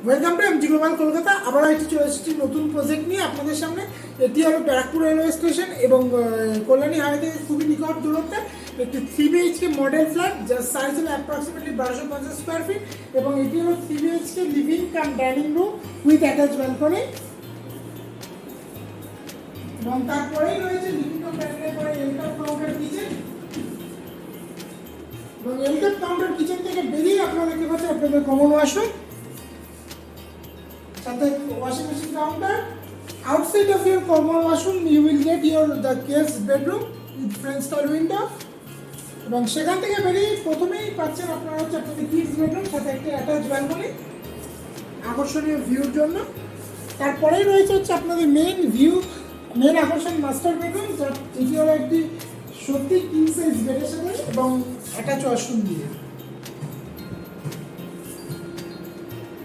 Welcome to MG global Kolkata. আবার একটি চলে এসেছি নতুন প্রজেক্ট নিয়ে আপনাদের সামনে। এটি হলো ব্যারাকপুর রেলওয়ে স্টেশন এবং কল্যাণী হাইওয়ে থেকে খুবই নিকট দূরত্বে একটি 3 BHK মডেল ফ্ল্যাট, যার সাইজ হলো অ্যাপ্রক্সিমেটলি 1250 স্কোয়ার ফিট এবং এটি হলো 3 BHK living cum dining room with attach balcony. এবং তারপরেই রয়েছে লিভিং কাম ডাইনিং পরে এলকাপ কাউন্টার কিচেন। এবং এলকাপ কাউন্টার কিচেন থেকে বেরিয়ে আপনারা দেখতে পাচ্ছেন আপনাদের কমন ওয়াশরুম, সাথে washing machine counter. Outside of your common washroom you will get the guest bedroom with French style window. এবং সেখান থেকে বেরিয়ে প্রথমেই পাচ্ছেন আপনারা হচ্ছে আপনাদের কিডস বেডরুম সাথে একটা অ্যাটাচ ব্যালকনি আকর্ষণীয় ভিউর জন্য। তারপরেই রয়েছে হচ্ছে আপনাদের মেন আকর্ষণ মাস্টার বেডরুম, যেটি হলো একটি সত্যি কিং সাইজ বেডের সাথে এবং অ্যাটাচ ওয়াশরুম দিয়ে।